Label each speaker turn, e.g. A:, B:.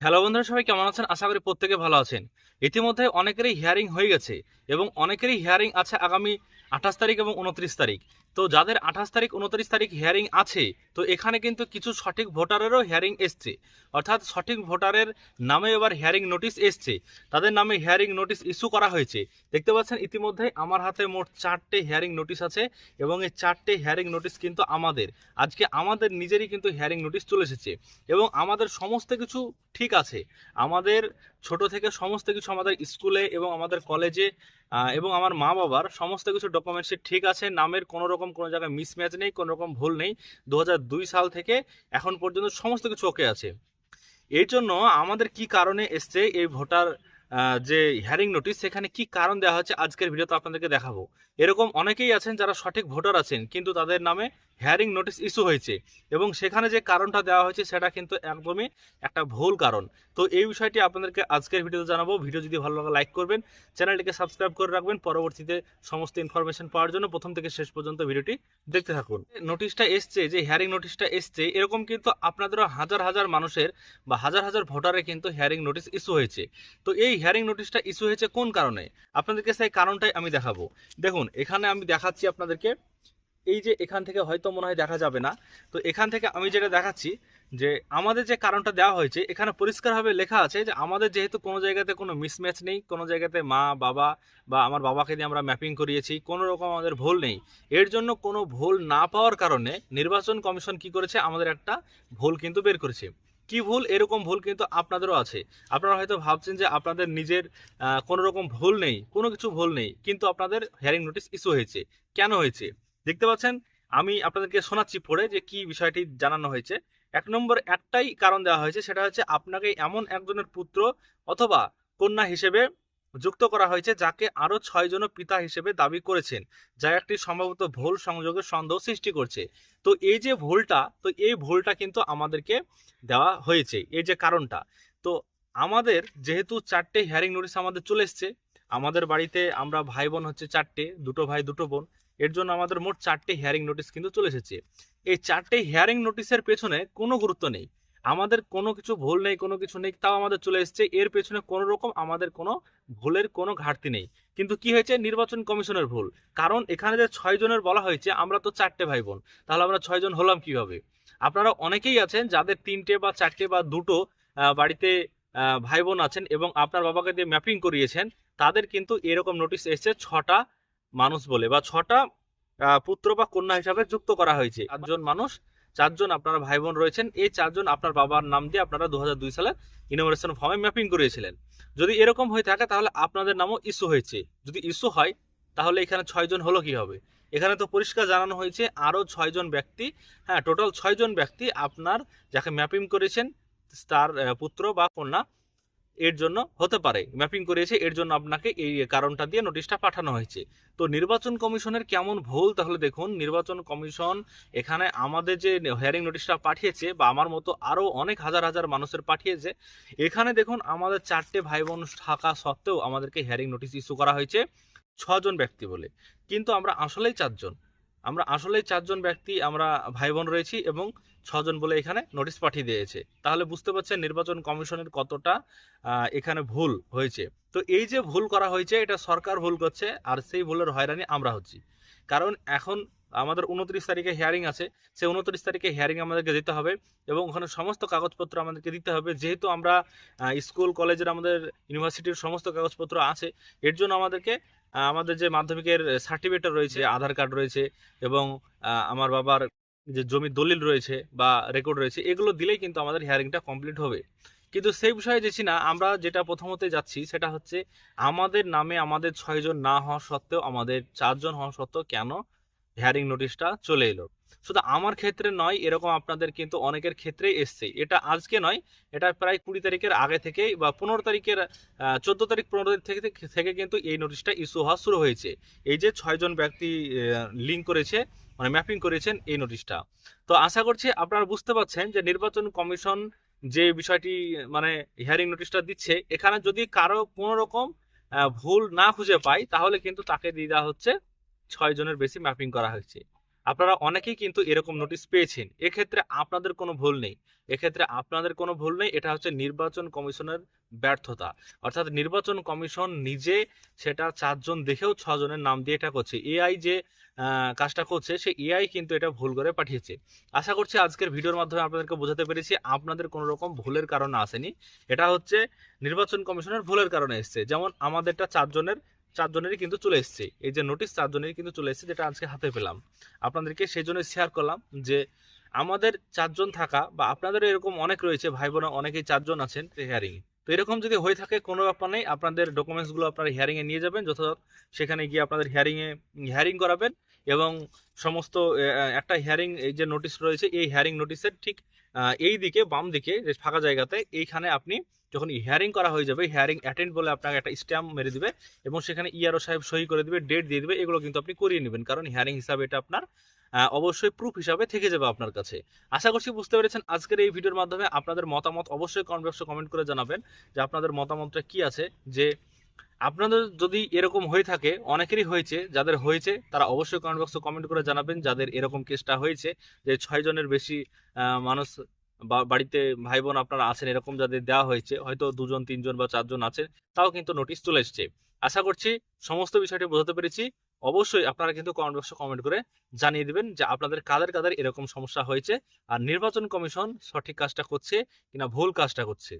A: Hello বন্ধুরা, সবাই কেমন আছেন? আশা করি প্রত্যেকে ভালো আছেন। ইতিমধ্যে অনেকেরই হিয়ারিং হয়ে গেছে এবং অনেকেরই হিয়ারিং আছে আগামী 28 তারিখ এবং 29 তারিখ। তো যাদের 28 তারিখ 29 তারিখ হিয়ারিং আছে, তো এখানে কিন্তু কিছু সঠিক ভোটারেরও হিয়ারিং এসছে। অর্থাৎ সঠিক ভোটারের নামে এবার হিয়ারিং নোটিশ এসছে, তাদের নামে হিয়ারিং নোটিশ ইস্যু করা হয়েছে। দেখতে পাচ্ছেন ইতিমধ্যে আমার হাতে মোট 4টে হিয়ারিং নোটিশ আছে এবং এই 4টে হিয়ারিং নোটিশ কিন্তু আজকে আমাদের নিজেরই কিন্তু হিয়ারিং নোটিশ চলে এসেছে এবং আমাদের সমস্ত কিছু ঠিক আছে। আমাদের ছোট থেকে সমস্ত কিছু আমাদের স্কুলে এবং আমাদের কলেজে এবং আমার মা বাবার সমস্ত কিছু ডকুমেন্টসই ঠিক আছে। নামের কোনো রকম কোনো জায়গায় মিসম্যাচ নেই, কোনো রকম ভুল নেই। 2002 সাল থেকে এখন পর্যন্ত সমস্ত কিছু ওকে আছে। এর জন্য আমাদের কি কারণে এসছে এই ভোটার যে হিয়ারিং নোটিশ, সেখানে কি কারণ দেওয়া হচ্ছে আজকের ভিডিওতে আপনাদেরকে দেখাবো। এরকম অনেকেই আছেন যারা সঠিক ভোটার আছেন কিন্তু তাদের নামে হিয়ারিং নোটিশ ইস্যু হয়েছে এবং সেখানে যে কারণটা দেওয়া হয়েছে সেটা কিন্তু একদমই একটা ভুল কারণ। তো এই বিষয়টি আপনাদেরকে আজকের ভিডিওতে জানাবো। ভিডিও যদি ভালো লাগে লাইক করবেন, চ্যানেলটিকে সাবস্ক্রাইব করে রাখবেন পরবর্তীতে সমস্ত ইনফরমেশন পাওয়ার জন্য। প্রথম থেকে শেষ পর্যন্ত ভিডিওটি দেখতে থাকুন। নোটিশটা এসছে, যে হিয়ারিং নোটিশটা এসছে, এরকম কিন্তু আপনাদেরও হাজার হাজার মানুষের বা হাজার হাজার ভোটারের কিন্তু হিয়ারিং নোটিশ ইস্যু হয়েছে। তো এই হিয়ারিং নোটিশটা ইস্যু হয়েছে কোন কারণে, আপনাদেরকে সেই কারণটাই আমি দেখাবো। দেখুন, এখানে আমি দেখাচ্ছি আপনাদেরকে। এই যে এখান থেকে হয়তো মনে হয় দেখা যাবে না, তো এখান থেকে আমি যেটা দেখাচ্ছি যে আমাদের যে কারণটা দেওয়া হয়েছে, এখানে পরিষ্কারভাবে লেখা আছে যে আমাদের যেহেতু কোনো জায়গাতে কোনো মিসম্যাচ নেই, কোনো জায়গাতে মা বাবা বা আমার বাবাকে দিয়ে আমরা ম্যাপিং করিয়েছি, কোনো রকম আমাদের ভুল নেই। এর জন্য কোনো ভুল না পাওয়ার কারণে নির্বাচন কমিশন কি করেছে, আমাদের একটা ভুল কিন্তু বের করেছে। কি ভুল? এরকম ভুল কিন্তু আপনাদেরও আছে। আপনারা হয়তো ভাবছেন যে আপনাদের নিজের কোনো রকম ভুল নেই, কোনো কিছু ভুল নেই, কিন্তু আপনাদের হিয়ারিং নোটিশ ইস্যু হয়েছে। কেন হয়েছে দেখতে পাচ্ছেন। আমি আপনাদেরকে শোনাচ্ছি পড়ে যে কি বিষয়টি জানানো হয়েছে। 1 নম্বর একটাই কারণ দেওয়া হয়েছে, সেটা হচ্ছে আপনাকে এমন একজনের পুত্র অথবা কন্যা হিসেবে যুক্ত করা হয়েছে যাকে আরো 6 জন পিতা হিসেবে দাবি করেছেন, যা একটি সম্ভবত ভুল সংযোগের সন্দেহ সৃষ্টি করছে। তো এই যে ভুলটা, তো এই ভুলটা কিন্তু আমাদেরকে দেওয়া হয়েছে, এই যে কারণটা। তো আমাদের যেহেতু 4টে হিয়ারিং নোটিশ আমাদের চলে এসছে, আমাদের বাড়িতে আমরা ভাই বোন হচ্ছে 4টে, 2টো ভাই 2টো বোন। এর জন্য আমাদের মোট 4টে হিয়ারিং নোটিশ কিন্তু চলে এসেছে। এই 4টে হিয়ারিং নোটিশের পেছনে কোনো গুরুত্ব নেই, আমাদের কোনো কিছু ভুল নেই, কোনো কিছু নেই, তাও আমাদের চলে এসেছে। এর পেছনে কোনো রকম আমাদের কোনো ভুলের কোনো ঘাটতি নেই। কিন্তু কি হয়েছে? নির্বাচন কমিশনের ভুল। কারণ এখানে যে 6 জনের বলা হয়েছে, আমরা তো 4টে ভাই বোন, তাহলে আমরা 6 জন হলাম কিভাবে? আপনারা অনেকেই আছেন যাদের 3টে বা 4টে বা 2টো বাড়িতে ভাই বোন আছেন এবং আপনার বাবাকে দিয়ে ম্যাপিং করিয়েছেন, তাদের কিন্তু এরকম নোটিশ এসেছে 6টা মানুষ বলে, বা 6টা পুত্র বা কন্যা হিসাবে যুক্ত করা হয়েছে। 4জন মানুষ, 4জন আপনারা ভাই বোন রয়েছেন। এই 4জন আপনার বাবার নাম দিয়ে আপনারা 2002 সালে ইনোমিনেশন ফর্মে ম্যাপিং করিয়েছিলেন। যদি এরকম হয়ে থাকে তাহলে আপনাদের নামও ইস্যু হয়েছে। যদি ইস্যু হয় তাহলে এখানে 6 জন হলো কি হবে? এখানে তো পরিষ্কার জানানো হয়েছে আরো 6 জন ব্যক্তি, হ্যাঁ টোটাল 6 জন ব্যক্তি আপনার যাকে ম্যাপিং করেছেন তার পুত্র বা কন্যা এর জন্য হতে পারে, ম্যাপিং করিয়েছে, এর জন্য আপনাকে এই কারণটা দিয়ে নোটিশটা পাঠানো হয়েছে। তো নির্বাচন কমিশনের কেমন ভুল, তাহলে দেখুন। নির্বাচন কমিশন এখানে আমাদের যে হিয়ারিং নোটিশটা পাঠিয়েছে, বা আমার মতো আরো অনেক হাজার হাজার মানুষের পাঠিয়েছে, এখানে দেখুন আমাদের 4টে ভাই বোন থাকা সত্ত্বেও আমাদেরকে হিয়ারিং নোটিশ ইস্যু করা হয়েছে 6 জন ব্যক্তি বলে। কিন্তু আমরা আসলেই 4 জন, আমরা আসলেই 4 জন ব্যক্তি, আমরা ভাই বোন রয়েছি এবং 6 জন বলে এখানে নোটিশ পাঠিয়ে দিয়েছে। তাহলে বুঝতে পারছেন নির্বাচন কমিশনের কতটা এখানে ভুল হয়েছে। তো এই যে ভুল করা হয়েছে, এটা সরকার ভুল করছে, আর সেই ভুলের হয়রানি আমরা হচ্ছি। কারণ এখন আমাদের 29 তারিখে হিয়ারিং আছে, সেই 29 তারিখে হিয়ারিং আমাদেরকে দিতে হবে এবং ওখানে সমস্ত কাগজপত্র আমাদেরকে দিতে হবে। যেহেতু আমরা স্কুল কলেজের, আমাদের ইউনিভার্সিটির সমস্ত কাগজপত্র আছে, এর জন্য আমাদেরকে আমাদের যে মাধ্যমিকের সার্টিফিকেট রয়েছে, আধার কার্ড রয়েছে এবং আমার বাবার যে জমির দলিল রয়েছে বা রেকর্ড রয়েছে, এগুলো দিলেই কিন্তু আমাদের হিয়ারিংটা কমপ্লিট হবে। কিন্তু সেই বিষয়ে যাচ্ছি না, আমরা যেটা প্রথমতে যাচ্ছি সেটা হচ্ছে আমাদের নামে আমাদের 6 জন না হওয়া সত্ত্বেও, আমাদের 4 জন হওয়া সত্ত্বেও কেন হিয়ারিং নোটিশটা চলে এলো। শুধু আমার ক্ষেত্রে নয়, এরকম আপনাদের কিন্তু অনেকের ক্ষেত্রেই এসছে। এটা আজকে নয়, এটা প্রায় 20 তারিখের আগে থেকেই বা 15 তারিখের 14 তারিখ 15 তারিখ থেকে থেকে কিন্তু এই নোটিশটা ইস্যু হওয়া শুরু হয়েছে। এই যে 6 জন ব্যক্তি লিঙ্ক করেছে, মানে ম্যাপিং করেছেন এই নোটিশটা। তো আশা করছি আপনারা বুঝতে পারছেন যে নির্বাচন কমিশন যে বিষয়টি, মানে হিয়ারিং নোটিশটা দিচ্ছে, এখানে যদি কারো কোনো রকম ভুল না খুঁজে পায় তাহলে কিন্তু তাকে দিয়ে দেওয়া হচ্ছে 6 জনের বেশি ম্যাপিং করা হয়েছে। আপনারা অনেকেই কিন্তু এরকম নোটিশ পেয়েছেন। এক্ষেত্রে আপনাদের কোনো ভুল নেই। এক্ষেত্রে আপনাদের কোনো ভুল নেই। এটা হচ্ছে নির্বাচন কমিশনের ব্যর্থতা। অর্থাৎ নির্বাচন কমিশন নিজে সেটা ৪ জন দেখেও ৬ জনের নাম দিয়ে এটা করছে। এআই যে কাজটা করছে সেই এআই কিন্তু এটা ভুল করে পাঠিয়েছে। আশা করছি আজকের ভিডিওর মাধ্যমে আপনাদেরকে বোঝাতে পেরেছি আপনাদের কোনো রকম ভুলের কারণে আসেনি। এটা হচ্ছে নির্বাচন কমিশনের ভুলের কারণে এসছে। যেমন আমাদেরটা ৪ জনেরই কিন্তু চলে এসছে। এই যে নোটিশ ৪ জনেরই কিন্তু চলে এসছে, যেটা আজকে হাতে পেলাম। আপনাদেরকে সেই জন্য শেয়ার করলাম যে আমাদের ৪ জন থাকা বা আপনাদেরও এরকম অনেক রয়েছে, ভাই বোনা অনেকেই ৪ জন আছেন হিয়ারিং এ। তো এরকম যদি হয়ে থাকে কোনো ব্যাপার নেই, আপনাদের ডকুমেন্টসগুলো আপনারা হিয়ারিং এ নিয়ে যাবেন যথাযথ। সেখানে গিয়ে আপনাদের হিয়ারিং করাবেন এবং সমস্ত একটা হিয়ারিং এই যে নোটিশ রয়েছে এই হিয়ারিং নোটিশের ঠিক এই দিকে বাম দিকে যে ফাঁকা জায়গাতে এইখানে আপনি যখন হিয়ারিং করা হয়ে যাবে, হিয়ারিং অ্যাটেন্ড বলে আপনাকে একটা স্ট্যাম্প মেরে দিবে এবং সেখানে ইআরও সাহেব সই করে দিবে, ডেট দিয়ে দিবে। এগুলো কিন্তু আপনি করিয়ে নেবেন, কারণ হিয়ারিং হিসাবে এটা আপনার অবশ্যই প্রুফ হিসাবে থেকে যাবে আপনার কাছে। আশা করছি বুঝতে পেরেছেন আজকের এই ভিডিওর মাধ্যমে। আপনাদের মতামত অবশ্যই কমেন্ট বক্সে কমেন্ট করে জানাবেন যে আপনাদের মতামতটা কি আছে, যে আপনাদের যদি এরকম হয়ে থাকে, অনেকেরই হয়েছে, যাদের হয়েছে তারা অবশ্যই কমেন্ট বক্সে কমেন্ট করে জানাবেন। যাদের এরকম কেসটা হয়েছে যে ৬ জনের বেশি মানুষ বাড়িতে ভাই বোন আপনারা আছেন, এরকম যাদের দেওয়া হয়েছে, হয়তো ২ জন ৩ জন বা ৪ জন আছেন, তাও কিন্তু নোটিশ চলে এসছে। আশা করছি সমস্ত বিষয়টি বোঝাতে পেরেছি। অবশ্যই আপনারা কিন্তু কমেন্ট বক্সে কমেন্ট করে জানিয়ে দিবেন যে আপনাদের কাদের কাদের এরকম সমস্যা হয়েছে আর নির্বাচন কমিশন সঠিক কাজটা করছে কিনা ভুল কাজটা করছে।